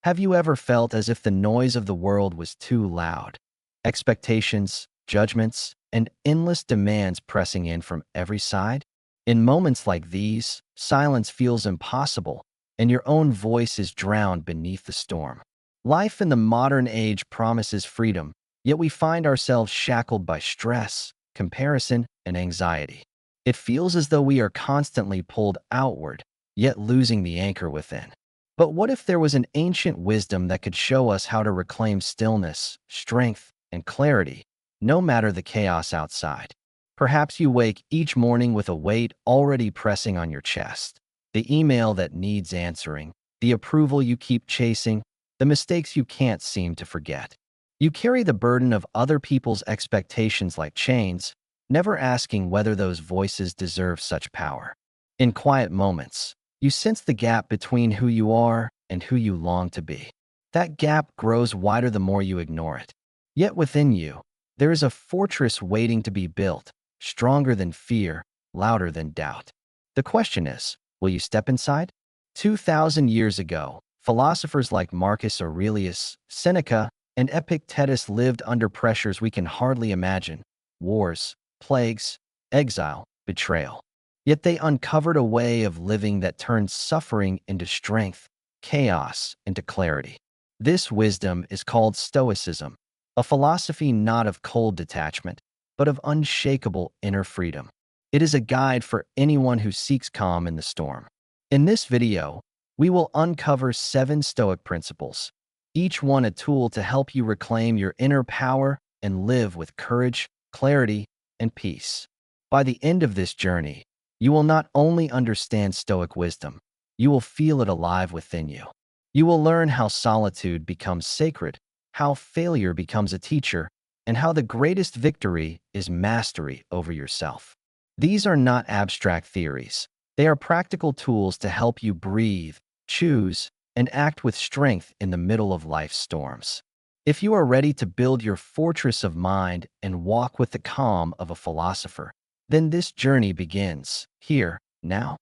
Have you ever felt as if the noise of the world was too loud? Expectations, judgments, and endless demands pressing in from every side? In moments like these, silence feels impossible, and your own voice is drowned beneath the storm. Life in the modern age promises freedom, yet we find ourselves shackled by stress, comparison, and anxiety. It feels as though we are constantly pulled outward, yet losing the anchor within. But what if there was an ancient wisdom that could show us how to reclaim stillness, strength, and clarity, no matter the chaos outside? Perhaps you wake each morning with a weight already pressing on your chest. The email that needs answering, the approval you keep chasing, the mistakes you can't seem to forget. You carry the burden of other people's expectations like chains, never asking whether those voices deserve such power. In quiet moments, you sense the gap between who you are and who you long to be. That gap grows wider the more you ignore it. Yet within you, there is a fortress waiting to be built, stronger than fear, louder than doubt. The question is, will you step inside? 2,000 years ago, philosophers like Marcus Aurelius, Seneca, and Epictetus lived under pressures we can hardly imagine: wars, plagues, exile, betrayal. Yet they uncovered a way of living that turned suffering into strength, chaos into clarity. This wisdom is called Stoicism, a philosophy not of cold detachment, but of unshakable inner freedom. It is a guide for anyone who seeks calm in the storm. In this video, we will uncover 7 Stoic principles, each one a tool to help you reclaim your inner power and live with courage, clarity, and peace. By the end of this journey, you will not only understand Stoic wisdom, you will feel it alive within you. You will learn how solitude becomes sacred, how failure becomes a teacher, and how the greatest victory is mastery over yourself. These are not abstract theories. They are practical tools to help you breathe, choose, and act with strength in the middle of life's storms. If you are ready to build your fortress of mind and walk with the calm of a philosopher, then this journey begins, here, now.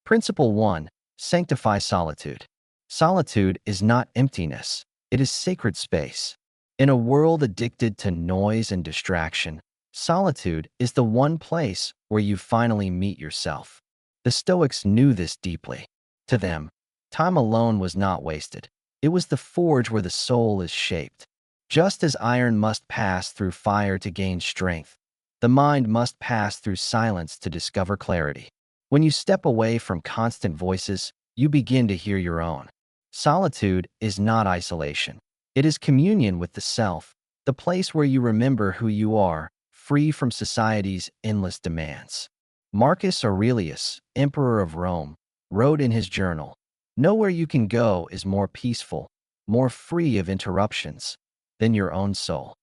Principle 1. Sanctify solitude. Solitude is not emptiness, it is sacred space. In a world addicted to noise and distraction, solitude is the one place where you finally meet yourself. The Stoics knew this deeply. To them, time alone was not wasted. It was the forge where the soul is shaped. Just as iron must pass through fire to gain strength, the mind must pass through silence to discover clarity. When you step away from constant voices, you begin to hear your own. Solitude is not isolation. It is communion with the self, the place where you remember who you are, free from society's endless demands. Marcus Aurelius, Emperor of Rome, wrote in his journal, "Nowhere you can go is more peaceful, more free of interruptions, than your own soul."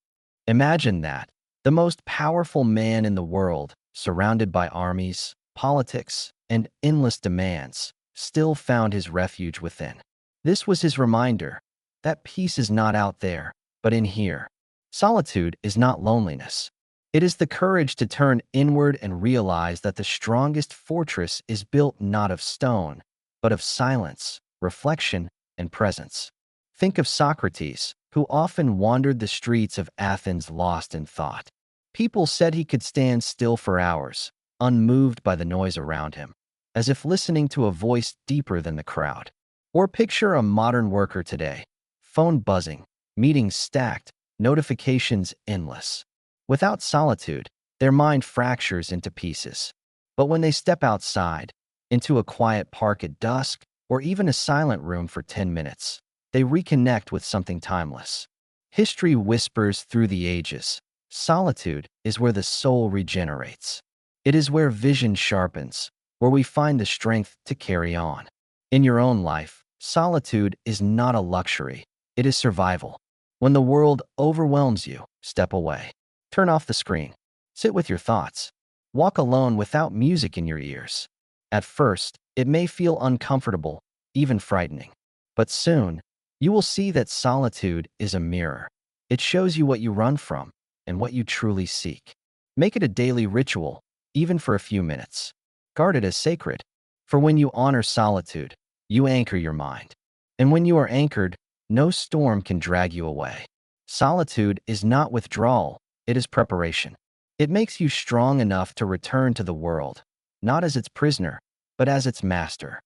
Imagine that. The most powerful man in the world, surrounded by armies, politics, and endless demands, still found his refuge within. This was his reminder that peace is not out there, but in here. Solitude is not loneliness. It is the courage to turn inward and realize that the strongest fortress is built not of stone, but of silence, reflection, and presence. Think of Socrates, who often wandered the streets of Athens lost in thought. People said he could stand still for hours, unmoved by the noise around him, as if listening to a voice deeper than the crowd. Or picture a modern worker today, phone buzzing, meetings stacked, notifications endless. Without solitude, their mind fractures into pieces. But when they step outside, into a quiet park at dusk, or even a silent room for 10 minutes, they reconnect with something timeless. History whispers through the ages. Solitude is where the soul regenerates. It is where vision sharpens, where we find the strength to carry on. In your own life, solitude is not a luxury, it is survival. When the world overwhelms you, step away. Turn off the screen. Sit with your thoughts. Walk alone without music in your ears. At first, it may feel uncomfortable, even frightening. But soon, you will see that solitude is a mirror. It shows you what you run from and what you truly seek. Make it a daily ritual, even for a few minutes. Guard it as sacred, for when you honor solitude, you anchor your mind. And when you are anchored, No storm can drag you away. Solitude is not withdrawal, it is preparation. It makes you strong enough to return to the world, not as its prisoner, but as its master.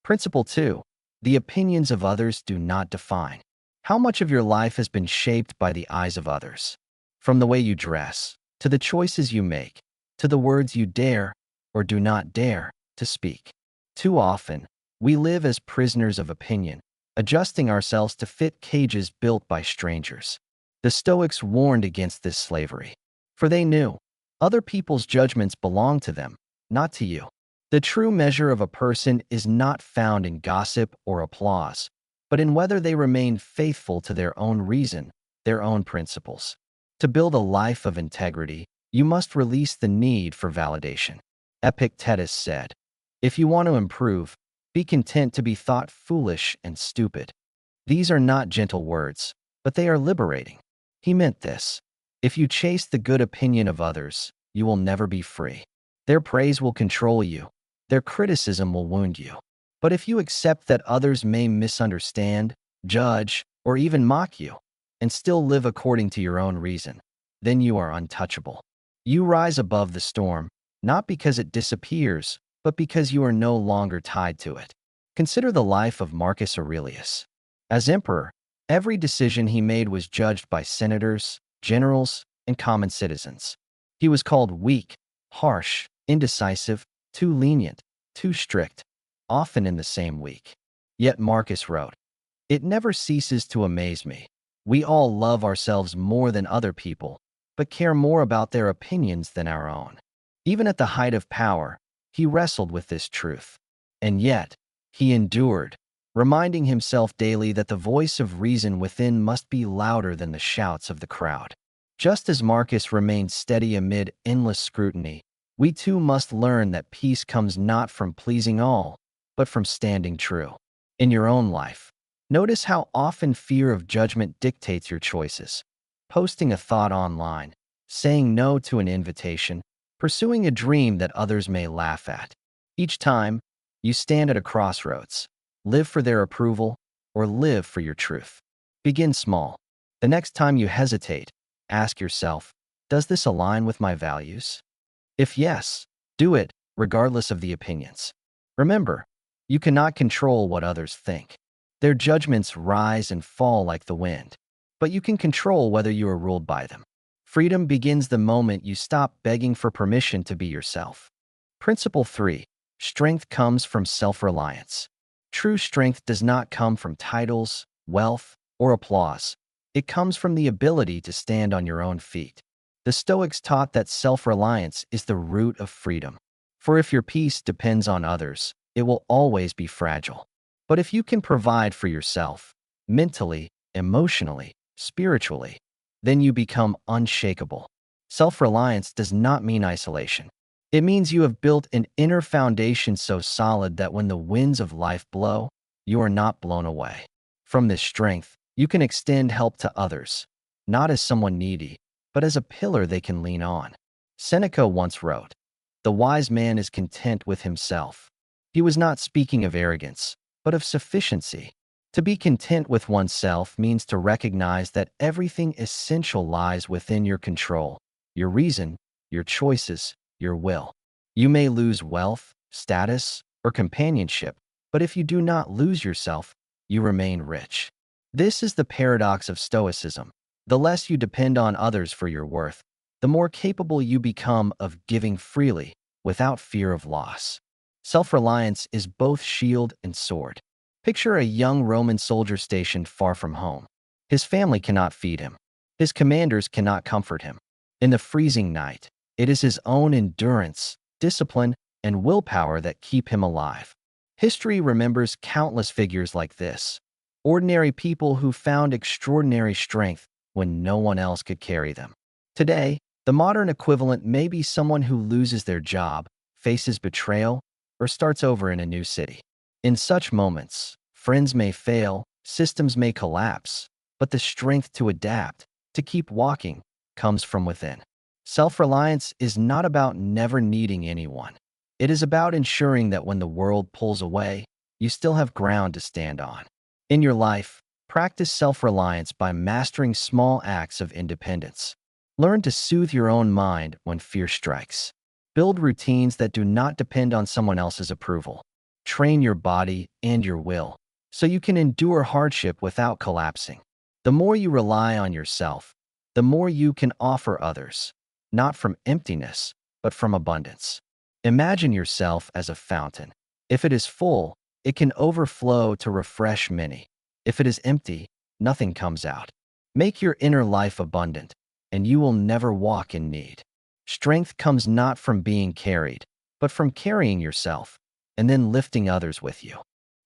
Principle 2. The opinions of others do not define. How much of your life has been shaped by the eyes of others? From the way you dress, to the choices you make, to the words you dare or do not dare to speak. Too often, we live as prisoners of opinion, adjusting ourselves to fit cages built by strangers. The Stoics warned against this slavery, for they knew other people's judgments belong to them, not to you. The true measure of a person is not found in gossip or applause, but in whether they remain faithful to their own reason, their own principles. To build a life of integrity, you must release the need for validation. Epictetus said, "If you want to improve, be content to be thought foolish and stupid." These are not gentle words, but they are liberating. He meant this. If you chase the good opinion of others, you will never be free. Their praise will control you. Their criticism will wound you. But if you accept that others may misunderstand, judge, or even mock you, and still live according to your own reason, then you are untouchable. You rise above the storm, not because it disappears, but because you are no longer tied to it. Consider the life of Marcus Aurelius. As emperor, every decision he made was judged by senators, generals, and common citizens. He was called weak, harsh, indecisive, too lenient, too strict, often in the same week. Yet Marcus wrote, "It never ceases to amaze me. We all love ourselves more than other people, but care more about their opinions than our own." Even at the height of power, he wrestled with this truth. And yet, he endured, reminding himself daily that the voice of reason within must be louder than the shouts of the crowd. Just as Marcus remained steady amid endless scrutiny, we too must learn that peace comes not from pleasing all, but from standing true. In your own life, notice how often fear of judgment dictates your choices. Posting a thought online, saying no to an invitation, pursuing a dream that others may laugh at. Each time, you stand at a crossroads. Live for their approval or live for your truth. Begin small. The next time you hesitate, ask yourself, does this align with my values? If yes, do it, regardless of the opinions. Remember, you cannot control what others think. Their judgments rise and fall like the wind, but you can control whether you are ruled by them. Freedom begins the moment you stop begging for permission to be yourself. Principle 3. Strength comes from self-reliance. True strength does not come from titles, wealth, or applause. It comes from the ability to stand on your own feet. The Stoics taught that self-reliance is the root of freedom. For if your peace depends on others, it will always be fragile. But if you can provide for yourself, mentally, emotionally, spiritually, then you become unshakable. Self-reliance does not mean isolation. It means you have built an inner foundation so solid that when the winds of life blow, you are not blown away. From this strength, you can extend help to others, not as someone needy, but as a pillar they can lean on. Seneca once wrote, "The wise man is content with himself." He was not speaking of arrogance, but of sufficiency. To be content with oneself means to recognize that everything essential lies within your control, your reason, your choices, your will. You may lose wealth, status, or companionship, but if you do not lose yourself, you remain rich. This is the paradox of Stoicism. The less you depend on others for your worth, the more capable you become of giving freely, without fear of loss. Self-reliance is both shield and sword. Picture a young Roman soldier stationed far from home. His family cannot feed him. His commanders cannot comfort him. In the freezing night, it is his own endurance, discipline, and willpower that keep him alive. History remembers countless figures like this, ordinary people who found extraordinary strength when no one else could carry them. Today, the modern equivalent may be someone who loses their job, faces betrayal, or starts over in a new city. In such moments, friends may fail, systems may collapse, but the strength to adapt, to keep walking, comes from within. Self-reliance is not about never needing anyone. It is about ensuring that when the world pulls away, you still have ground to stand on. In your life, Practice self-reliance by mastering small acts of independence. Learn to soothe your own mind when fear strikes. Build routines that do not depend on someone else's approval. Train your body and your will so you can endure hardship without collapsing. The more you rely on yourself, the more you can offer others, not from emptiness, but from abundance. Imagine yourself as a fountain. If it is full, it can overflow to refresh many. If it is empty, nothing comes out. Make your inner life abundant, and you will never walk in need. Strength comes not from being carried, but from carrying yourself, and then lifting others with you.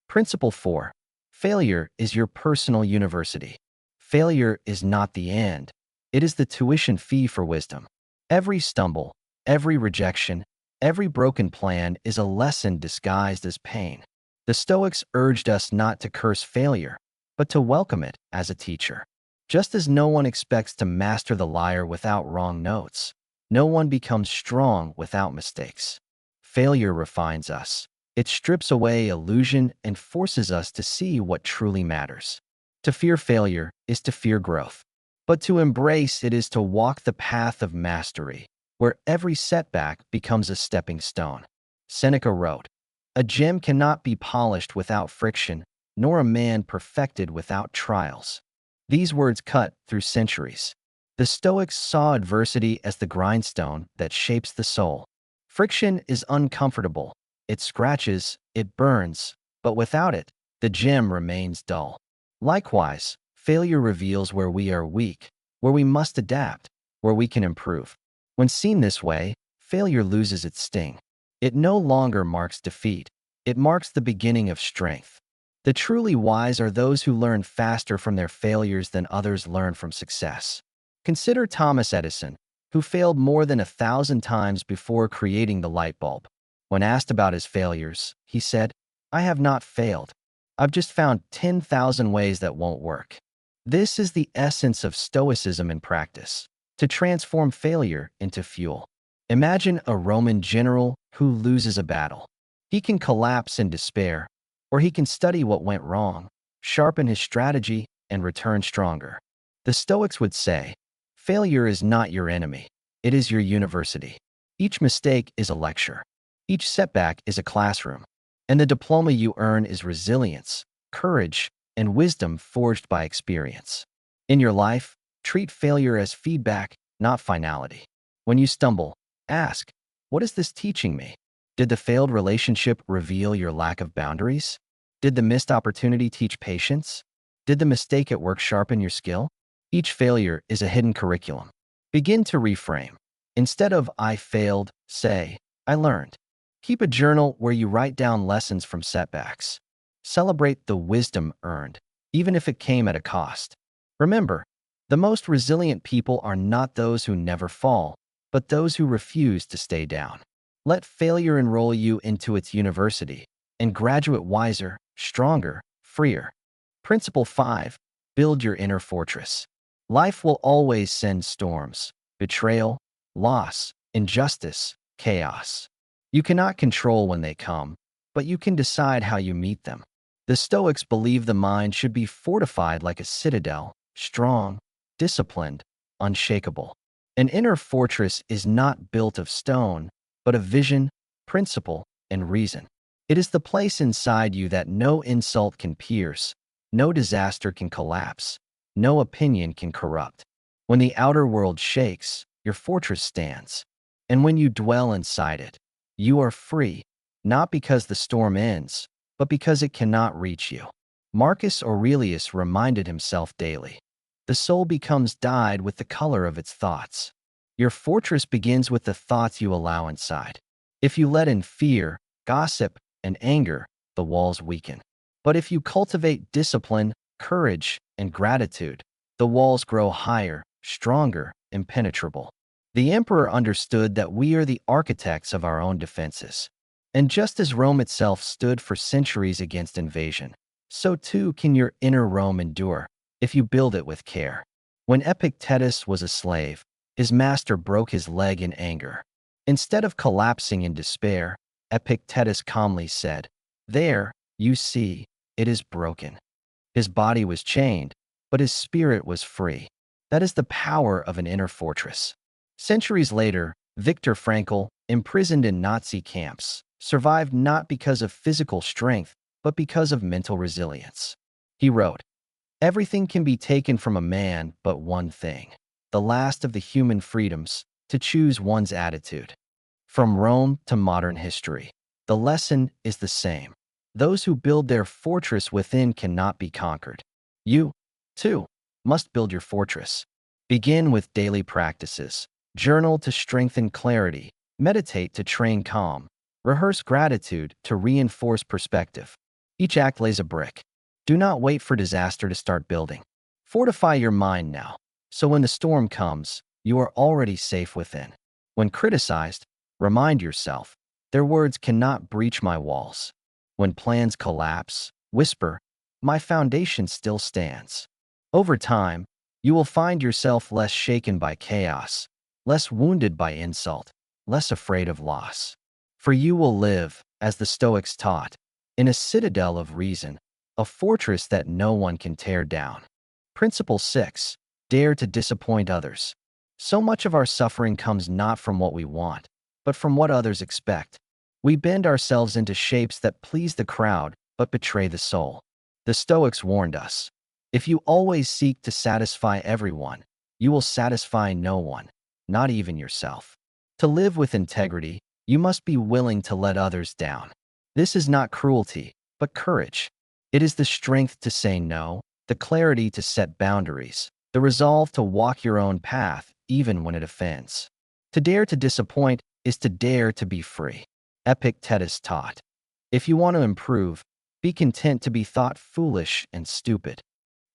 Principle 4. Failure is your personal university. Failure is not the end. It is the tuition fee for wisdom. Every stumble, every rejection, every broken plan is a lesson disguised as pain. The Stoics urged us not to curse failure, but to welcome it as a teacher. Just as no one expects to master the lyre without wrong notes, no one becomes strong without mistakes. Failure refines us. It strips away illusion and forces us to see what truly matters. To fear failure is to fear growth, but to embrace it is to walk the path of mastery, where every setback becomes a stepping stone. Seneca wrote, "A gem cannot be polished without friction, nor a man perfected without trials." These words cut through centuries. The Stoics saw adversity as the grindstone that shapes the soul. Friction is uncomfortable. It scratches, it burns, but without it, the gem remains dull. Likewise, failure reveals where we are weak, where we must adapt, where we can improve. When seen this way, failure loses its sting. It no longer marks defeat. It marks the beginning of strength. The truly wise are those who learn faster from their failures than others learn from success. Consider Thomas Edison, who failed more than 1,000 times before creating the light bulb. When asked about his failures, he said, "I have not failed. I've just found 10,000 ways that won't work." This is the essence of Stoicism in practice, to transform failure into fuel. Imagine a Roman general who loses a battle. He can collapse in despair, or he can study what went wrong, sharpen his strategy, and return stronger. The Stoics would say, failure is not your enemy. It is your university. Each mistake is a lecture. Each setback is a classroom. And the diploma you earn is resilience, courage, and wisdom forged by experience. In your life, treat failure as feedback, not finality. When you stumble, ask, what is this teaching me? Did the failed relationship reveal your lack of boundaries? Did the missed opportunity teach patience? Did the mistake at work sharpen your skill? Each failure is a hidden curriculum. Begin to reframe. Instead of "I failed," say, "I learned." Keep a journal where you write down lessons from setbacks. Celebrate the wisdom earned, even if it came at a cost. Remember, the most resilient people are not those who never fall, but those who refuse to stay down. Let failure enroll you into its university and graduate wiser, stronger, freer. Principle 5. Build your inner fortress. Life will always send storms, betrayal, loss, injustice, chaos. You cannot control when they come, but you can decide how you meet them. The Stoics believe the mind should be fortified like a citadel, strong, disciplined, unshakable. An inner fortress is not built of stone, but of vision, principle, and reason. It is the place inside you that no insult can pierce, no disaster can collapse, no opinion can corrupt. When the outer world shakes, your fortress stands. And when you dwell inside it, you are free, not because the storm ends, but because it cannot reach you. Marcus Aurelius reminded himself daily, the soul becomes dyed with the color of its thoughts. Your fortress begins with the thoughts you allow inside. If you let in fear, gossip, and anger, the walls weaken. But if you cultivate discipline, courage, and gratitude, the walls grow higher, stronger, impenetrable. The emperor understood that we are the architects of our own defenses. And just as Rome itself stood for centuries against invasion, so too can your inner Rome endure if you build it with care. When Epictetus was a slave, his master broke his leg in anger. Instead of collapsing in despair, Epictetus calmly said, "There, you see, it is broken." His body was chained, but his spirit was free. That is the power of an inner fortress. Centuries later, Viktor Frankl, imprisoned in Nazi camps, survived not because of physical strength, but because of mental resilience. He wrote, "Everything can be taken from a man but one thing, the last of the human freedoms, to choose one's attitude." From Rome to modern history, the lesson is the same. Those who build their fortress within cannot be conquered. You, too, must build your fortress. Begin with daily practices. Journal to strengthen clarity. Meditate to train calm. Rehearse gratitude to reinforce perspective. Each act lays a brick. Do not wait for disaster to start building. Fortify your mind now, so when the storm comes, you are already safe within. When criticized, remind yourself, their words cannot breach my walls. When plans collapse, whisper, my foundation still stands. Over time, you will find yourself less shaken by chaos, less wounded by insult, less afraid of loss. For you will live, as the Stoics taught, in a citadel of reason, a fortress that no one can tear down. Principle 6. Dare to disappoint others. So much of our suffering comes not from what we want, but from what others expect. We bend ourselves into shapes that please the crowd but betray the soul. The Stoics warned us, if you always seek to satisfy everyone, you will satisfy no one, not even yourself. To live with integrity, you must be willing to let others down. This is not cruelty, but courage. It is the strength to say no, the clarity to set boundaries, the resolve to walk your own path even when it offends. To dare to disappoint is to dare to be free. Epictetus taught, if you want to improve, be content to be thought foolish and stupid.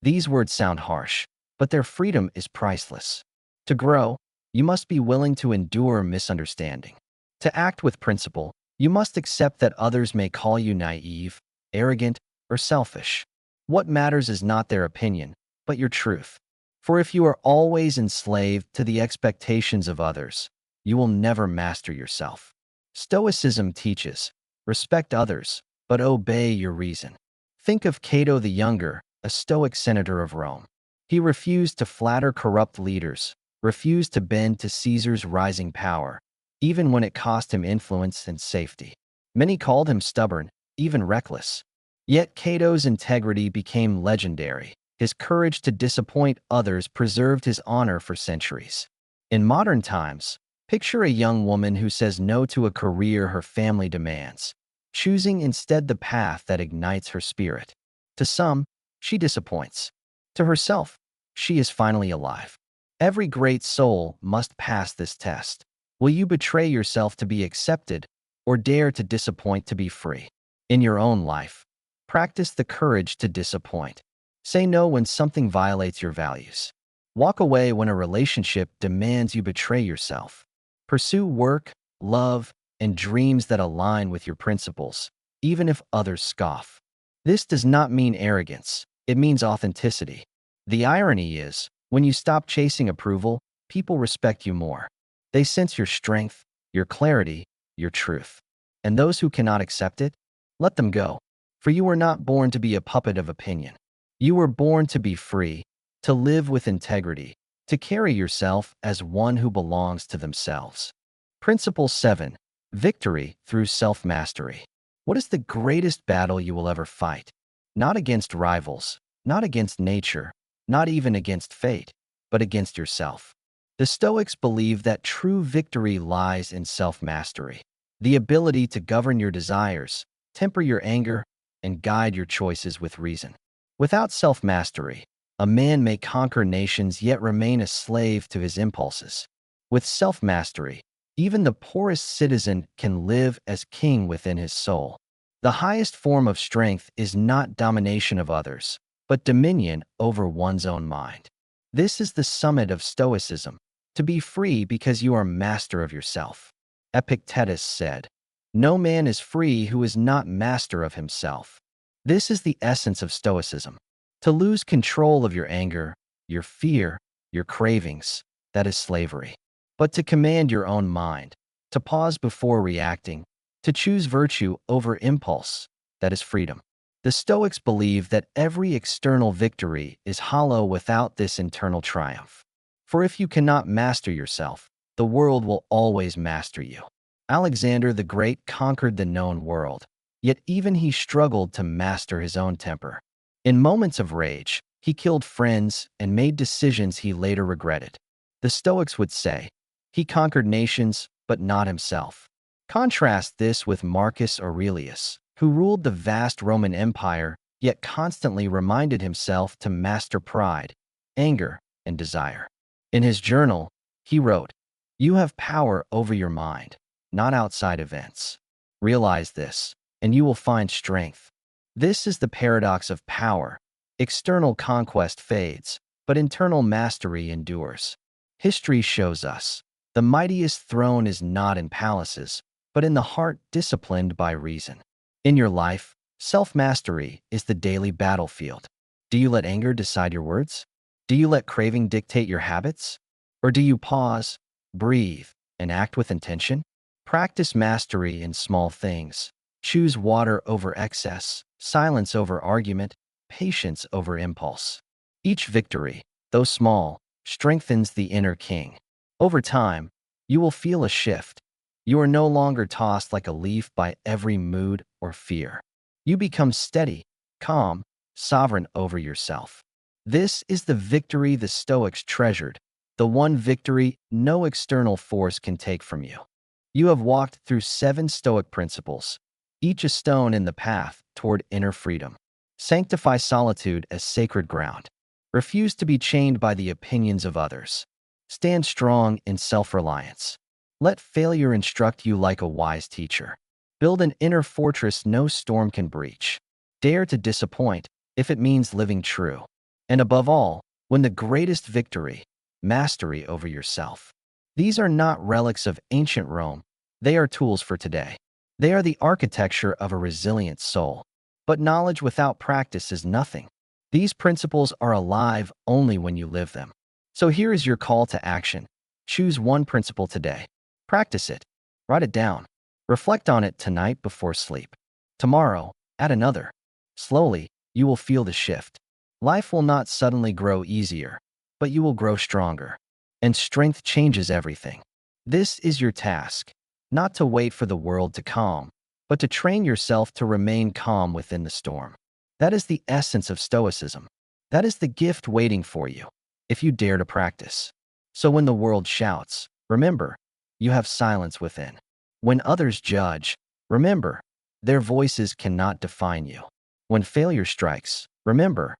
These words sound harsh, but their freedom is priceless. To grow, you must be willing to endure misunderstanding. To act with principle, you must accept that others may call you naive, arrogant, or selfish. What matters is not their opinion, but your truth. For if you are always enslaved to the expectations of others, you will never master yourself. Stoicism teaches, respect others, but obey your reason. Think of Cato the Younger, a Stoic senator of Rome. He refused to flatter corrupt leaders, refused to bend to Caesar's rising power, even when it cost him influence and safety. Many called him stubborn, even reckless. Yet Cato's integrity became legendary. His courage to disappoint others preserved his honor for centuries. In modern times, picture a young woman who says no to a career her family demands, choosing instead the path that ignites her spirit. To some, she disappoints. To herself, she is finally alive. Every great soul must pass this test. Will you betray yourself to be accepted, or dare to disappoint to be free? In your own life, practice the courage to disappoint. Say no when something violates your values. Walk away when a relationship demands you betray yourself. Pursue work, love, and dreams that align with your principles, even if others scoff. This does not mean arrogance. It means authenticity. The irony is, when you stop chasing approval, people respect you more. They sense your strength, your clarity, your truth. And those who cannot accept it, let them go. For you were not born to be a puppet of opinion. You were born to be free, to live with integrity, to carry yourself as one who belongs to themselves. Principle 7. Victory through self-mastery. What is the greatest battle you will ever fight? Not against rivals, not against nature, not even against fate, but against yourself. The Stoics believe that true victory lies in self-mastery, the ability to govern your desires, temper your anger, and guide your choices with reason. Without self-mastery, a man may conquer nations yet remain a slave to his impulses. With self-mastery, even the poorest citizen can live as king within his soul. The highest form of strength is not domination of others, but dominion over one's own mind. This is the summit of Stoicism, to be free because you are master of yourself. Epictetus said, "No man is free who is not master of himself." This is the essence of Stoicism. To lose control of your anger, your fear, your cravings, that is slavery. But to command your own mind, to pause before reacting, to choose virtue over impulse, that is freedom. The The Stoics believe that every external victory is hollow without this internal triumph. For if you cannot master yourself, the world will always master you. Alexander the Great conquered the known world, yet even he struggled to master his own temper. In moments of rage, he killed friends and made decisions he later regretted. The Stoics would say, he conquered nations, but not himself. Contrast this with Marcus Aurelius, who ruled the vast Roman Empire, yet constantly reminded himself to master pride, anger, and desire. In his journal, he wrote, "You have power over your mind, not outside events. Realize this, and you will find strength." This is the paradox of power. External conquest fades, but internal mastery endures. History shows us, the mightiest throne is not in palaces, but in the heart disciplined by reason. In your life, self-mastery is the daily battlefield. Do you let anger decide your words? Do you let craving dictate your habits? Or do you pause, breathe, and act with intention? Practice mastery in small things. Choose water over excess, silence over argument, patience over impulse. Each victory, though small, strengthens the inner king. Over time, you will feel a shift. You are no longer tossed like a leaf by every mood or fear. You become steady, calm, sovereign over yourself. This is the victory the Stoics treasured, the one victory no external force can take from you. You have walked through 7 Stoic principles, each a stone in the path toward inner freedom. Sanctify solitude as sacred ground. Refuse to be chained by the opinions of others. Stand strong in self-reliance. Let failure instruct you like a wise teacher. Build an inner fortress no storm can breach. Dare to disappoint if it means living true. And above all, win the greatest victory, mastery over yourself. These are not relics of ancient Rome. They are tools for today. They are the architecture of a resilient soul. But knowledge without practice is nothing. These principles are alive only when you live them. So here is your call to action. Choose one principle today. Practice it. Write it down. Reflect on it tonight before sleep. Tomorrow, add another. Slowly, you will feel the shift. Life will not suddenly grow easier, but you will grow stronger. And strength changes everything. This is your task, not to wait for the world to calm, but to train yourself to remain calm within the storm. That is the essence of Stoicism. That is the gift waiting for you, if you dare to practice. So when the world shouts, remember, you have silence within. When others judge, remember, their voices cannot define you. When failure strikes, remember,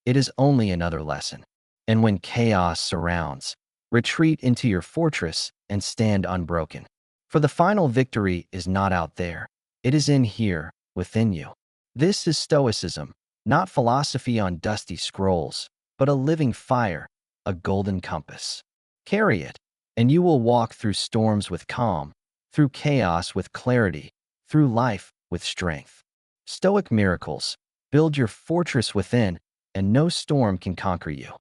it is only another lesson. And when chaos surrounds, retreat into your fortress and stand unbroken. For the final victory is not out there. It is in here, within you. This is Stoicism, not philosophy on dusty scrolls, but a living fire, a golden compass. Carry it, and you will walk through storms with calm, through chaos with clarity, through life with strength. Stoic miracles, build your fortress within, and no storm can conquer you.